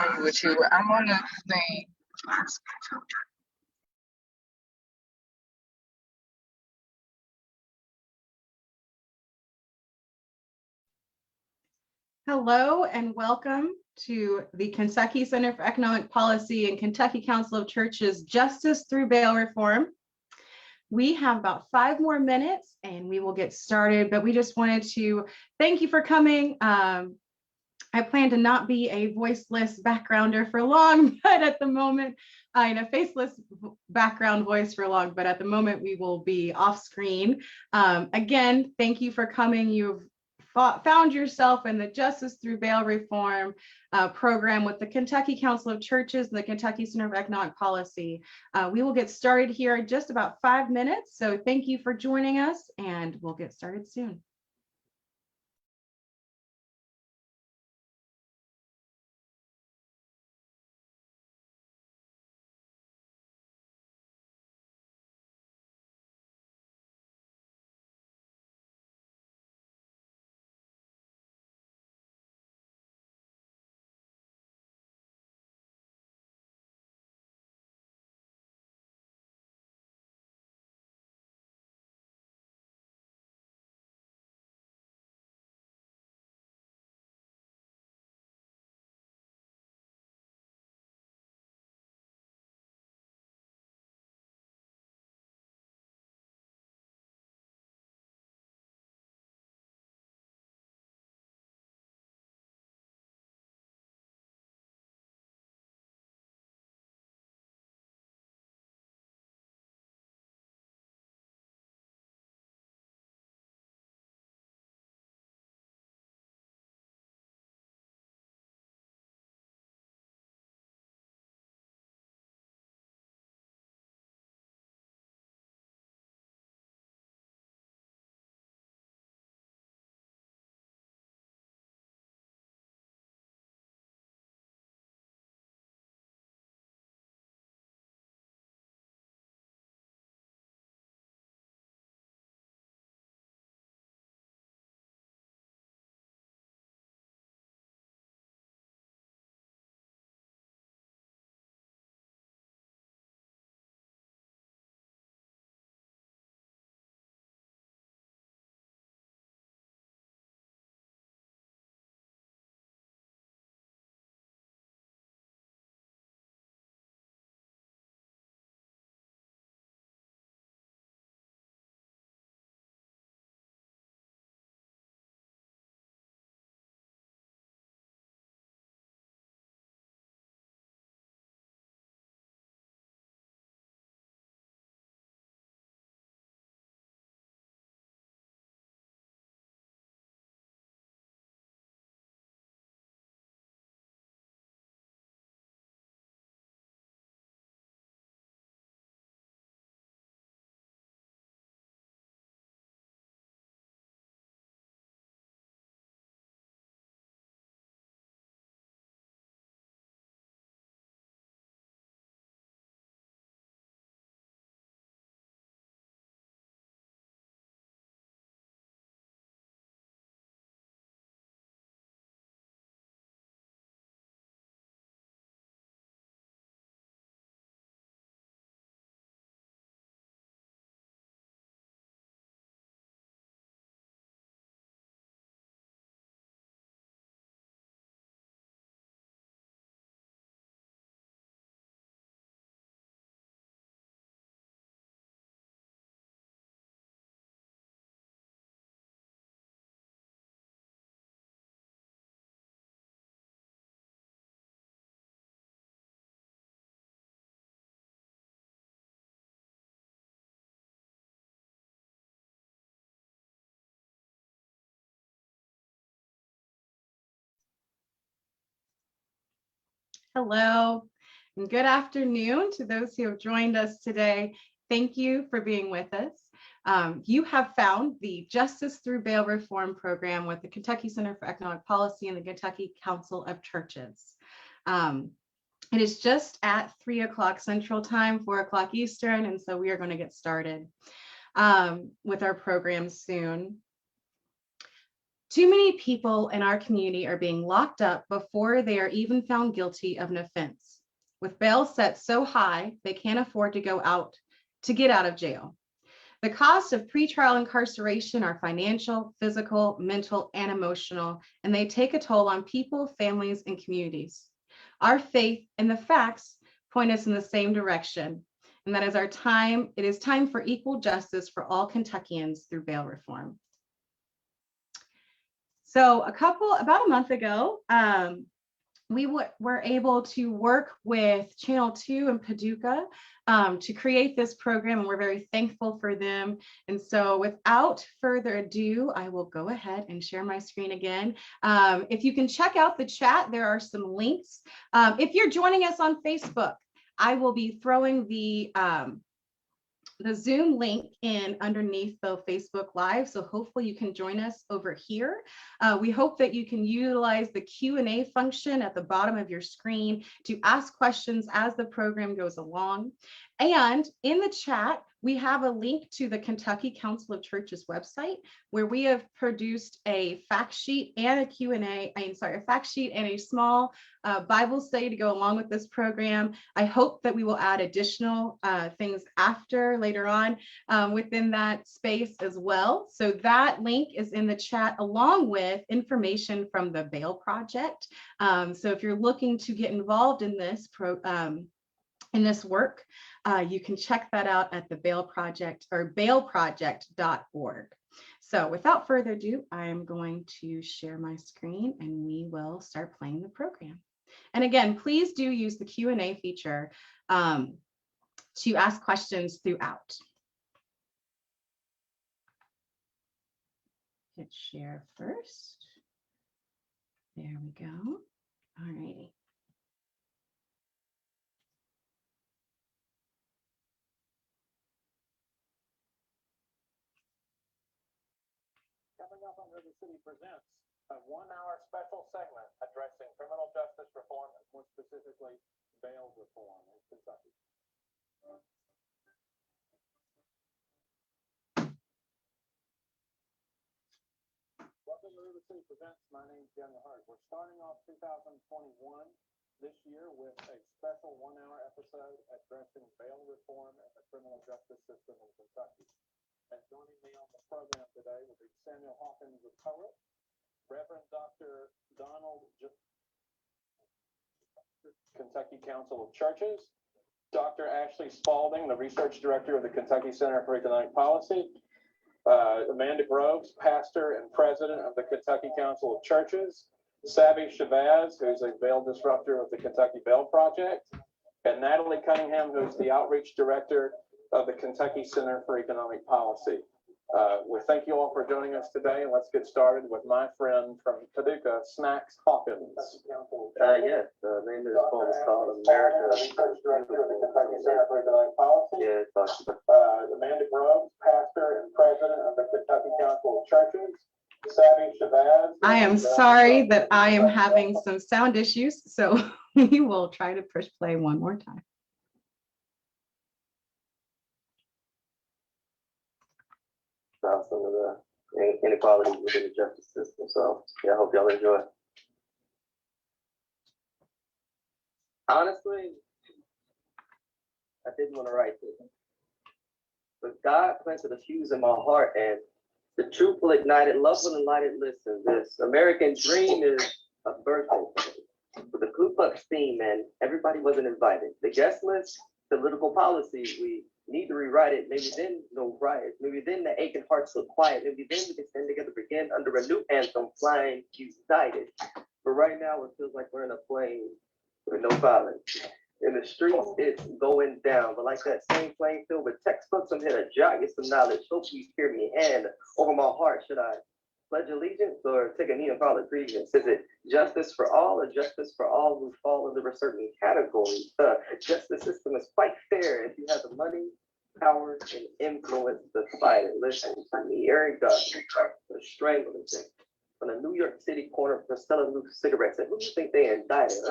on with you. I'm on the thing. Hello and welcome to the Kentucky Center for Economic Policy and Kentucky Council of Churches Justice Through Bail Reform. We have about 5 more minutes and we will get started, but we just wanted to thank you for coming. I plan to not be a voiceless backgrounder for long, but at the moment, in a faceless background voice for long, but at the moment we will be off screen. Again, thank you for coming. You've found yourself in the Justice Through Bail Reform program with the Kentucky Council of Churches and the Kentucky Center for Economic Policy. We will get started here in just about 5 minutes. So thank you for joining us and we'll get started soon. Hello and good afternoon to those who have joined us today. Thank you for being with us. You have found the Justice Through Bail Reform program with the Kentucky Center for Economic Policy and the Kentucky Council of Churches. It is just at 3 o'clock Central Time, 4 o'clock Eastern, and so we are going to get started with our program soon. Too many people in our community are being locked up before they are even found guilty of an offense, with bail set so high they can't afford to get out of jail. The costs of pretrial incarceration are financial, physical, mental, and emotional, and they take a toll on people, families, and communities. Our faith and the facts point us in the same direction, and that is it is time for equal justice for all Kentuckians through bail reform. So about a month ago, we were able to work with Channel 2 in Paducah to create this program, and we're very thankful for them. And so without further ado, I will go ahead and share my screen again. If you can check out the chat, there are some links. If you're joining us on Facebook, I will be throwing the Zoom link in underneath the Facebook Live. So hopefully you can join us over here. We hope that you can utilize the Q&A function at the bottom of your screen to ask questions as the program goes along. And in the chat, we have a link to the Kentucky Council of Churches website, where we have produced a fact sheet and a fact sheet and a small Bible study to go along with this program. I hope that we will add additional things later on within that space as well. So that link is in the chat, along with information from the Bail Project. So if you're looking to get involved in this work, you can check that out at the Bail Project or bailproject.org. So without further ado, I'm going to share my screen and we will start playing the program. And again, please do use the Q&A feature to ask questions throughout. Hit share first. There we go. All righty. Coming up on River City Presents, a 1-hour special segment addressing criminal justice reform, and more specifically, bail reform in Kentucky. Welcome to River City Presents. My name is Daniel Hart. We're starting off 2021 this year with a special 1-hour episode addressing bail reform and the criminal justice system in Kentucky. And joining me on the program today will be Samuel Hawkins, the poet, Reverend Dr. Donald Kentucky Council of Churches, Dr. Ashley Spalding, the Research Director of the Kentucky Center for Economic Policy, Amanda Groves, Pastor and President of the Kentucky Council of Churches, Savvy Shabazz, who's a bail disruptor of the Kentucky Bail Project, and Natalie Cunningham, who's the Outreach Director of the Kentucky Center for Economic Policy. We thank you all for joining us today, and let's get started with my friend from Paducah, Snacks Hawkins. Yes, the name is called America. Yes, Amanda Groves, Pastor and President of the Kentucky Council of Churches. Savvy Shabazz. I am sorry that I am having some sound issues, so we will try to push play one more time. About some of the inequalities within the justice system. So yeah, I hope y'all enjoy. Honestly, I didn't want to write this, but God planted a fuse in my heart, and the truth will ignite it. Love will enlight it. Listen, this American dream is a birthday with a Ku Klux theme, and everybody wasn't invited. The guest list, political policies, we need to rewrite it. Maybe then no riots. Maybe then the aching hearts look quiet. Maybe then we can stand together again under a new anthem, flying united. But right now it feels like we're in a plane with no violence. In the streets, it's going down. But like that same plane filled with textbooks, I'm here to jot you some knowledge. Hope you hear me. And over my heart, should I pledge allegiance or take a knee and call it grievance? Is it justice for all or justice for all who fall under a certain category? The justice system is quite fair if you have the money, power, and influence to fight it. Listen to me, Eric the strangling thing. On a New York City corner for selling loose cigarettes. And who do you think they indicted?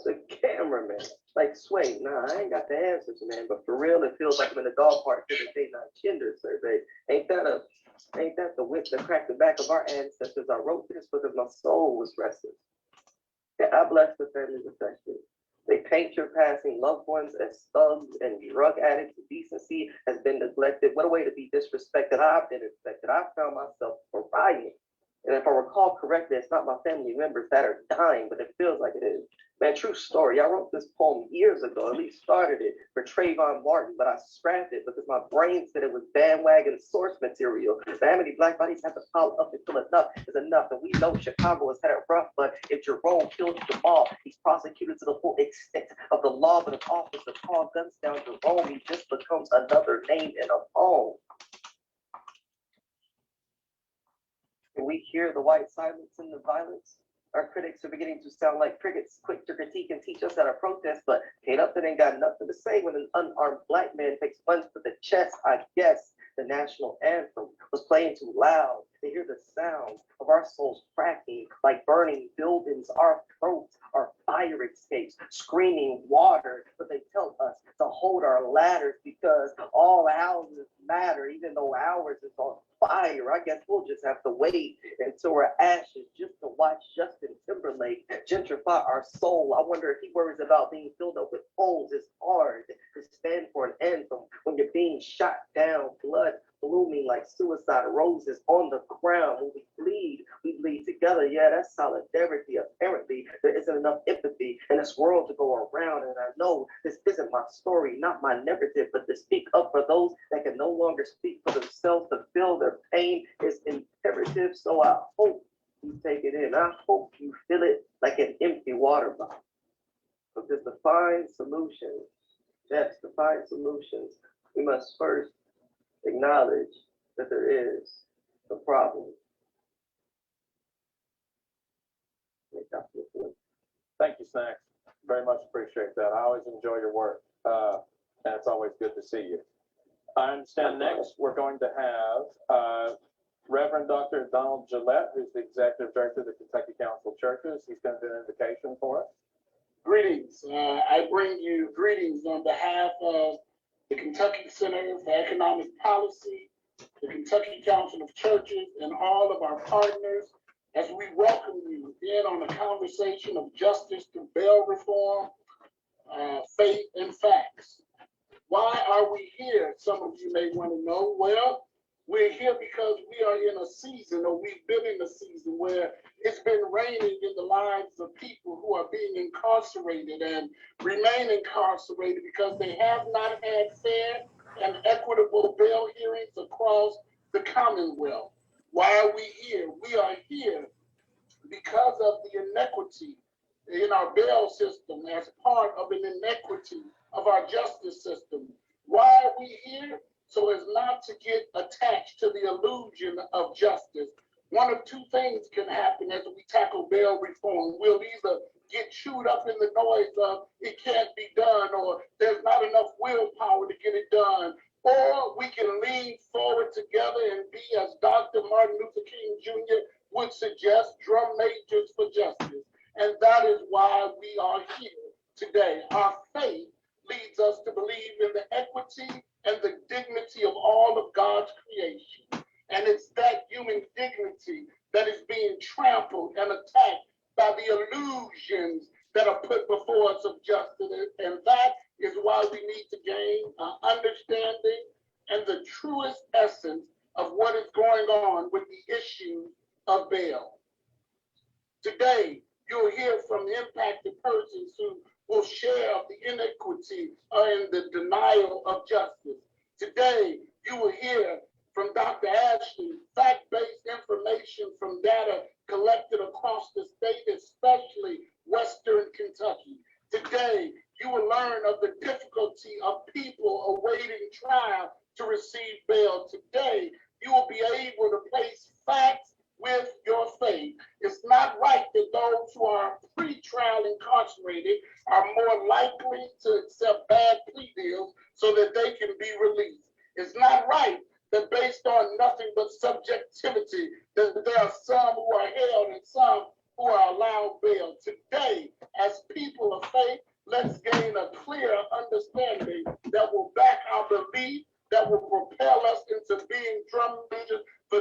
The cameraman. Like, Sway, nah, I ain't got the answers, man. But for real, it feels like I'm in a dog park to the day 9 gender survey. Ain't that a Ain't that the whip that cracked the back of our ancestors? I wrote this because my soul was restless. Yeah, I bless the families affected. They paint your passing loved ones as thugs and drug addicts. Decency has been neglected. What a way to be disrespected. I've been infected. I found myself crying. And if I recall correctly, it's not my family members that are dying, but it feels like it is. Man, true story. I wrote this poem years ago, at least started it for Trayvon Martin, but I scrapped it because my brain said it was bandwagon source material. But how many black bodies have to pile up until enough is enough? And we know Chicago has had it rough, but if Jerome killed Jamal, he's prosecuted to the full extent of the law. But if Officer Paul guns down Jerome, he just becomes another name in a poem. Can we hear the white silence and the violence? Our critics are beginning to sound like crickets, quick to critique and teach us how to protest, but Kate Upton ain't got nothing to say when an unarmed black man takes punch to the chest. I guess the national anthem was playing too loud. They hear the sound of our souls cracking like burning buildings. Our throats are fire escapes, screaming water, but they tell us to hold our ladders because all houses matter, even though ours is on fire. I guess we'll just have to wait until we're ashes just to watch Justin Timberlake gentrify our soul. I wonder if he worries about being filled up with holes. It's hard to stand for an anthem when you're being shot down, blood blooming like suicide roses on the ground. When we bleed together. Yeah, that's solidarity. Apparently, there isn't enough empathy in this world to go around. And I know this isn't my story, not my narrative, but to speak up for those that can no longer speak for themselves, to feel their pain is imperative. So I hope you take it in. I hope you feel it like an empty water bottle. Because to find solutions, yes, to find solutions, we must first acknowledge that there is a problem. Thank you, Snacks. Very much appreciate that. I always enjoy your work, and it's always good to see you. I understand next we're going to have Reverend Dr. Donald Gillette, who's the Executive Director of the Kentucky Council of Churches. He's going to do an invocation for us. Greetings. I bring you greetings on behalf of the Kentucky Center for Economic Policy, the Kentucky Council of Churches, and all of our partners as we welcome you in on a conversation of justice through bail reform, faith, and facts. Why are we here? Some of you may want to know. Well, we're here because we are in a season, or we've been in a season where it's been raining in the lives of people who are being incarcerated and remain incarcerated because they have not had fair and equitable bail hearings across the Commonwealth. Why are we here? We are here because of the inequity in our bail system as part of an inequity of our justice system. Why are we here? So as not to get attached to the illusion of justice. One of two things can happen as we tackle bail reform. We'll either get chewed up in the noise of it can't be done, or there's not enough willpower to get it done, or we can lean forward together and be, as Dr. Martin Luther King Jr. would suggest, drum majors for justice. And that is why we are here today. Our faith leads us to believe in the equity and the dignity of all of God's creation. And it's that human dignity that is being trampled and attacked by the illusions that are put before us of justice. And that is why we need to gain an understanding and the truest essence of what is going on with the issue of bail. Today, you'll hear from impacted persons who will share the inequity and the denial of justice. Today, you will hear from Dr. Ashley fact-based information from data collected across the state, especially Western Kentucky. Today, you will learn of the difficulty of people awaiting trial to receive bail. Today, you will be able to place facts with your faith. It's not right that those who are pretrial incarcerated are more likely to accept bad plea deals so that they can be released. It's not right that based on nothing but subjectivity, that there are some who are held and some who are allowed bail. Today, as people of faith, let's gain a clear understanding that will back our belief, that will propel us into being drum majors for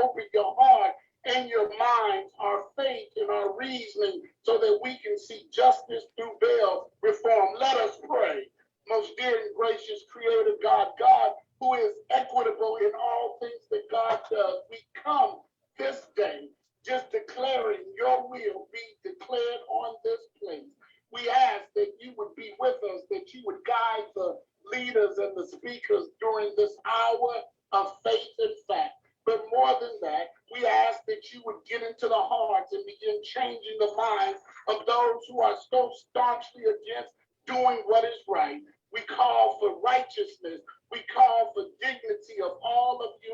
open your heart and your minds, our faith and our reasoning, so that we can see justice through bail reform. Let us pray. Most dear and gracious Creator God, God who is equitable in all things that God does, we come this day just declaring your will be declared on this place. We ask that you would be with us, that you would guide the leaders and the speakers during this hour of faith and fact. But more than that, we ask that you would get into the hearts and begin changing the minds of those who are so staunchly against doing what is right. We call for righteousness. We call for dignity of all of you.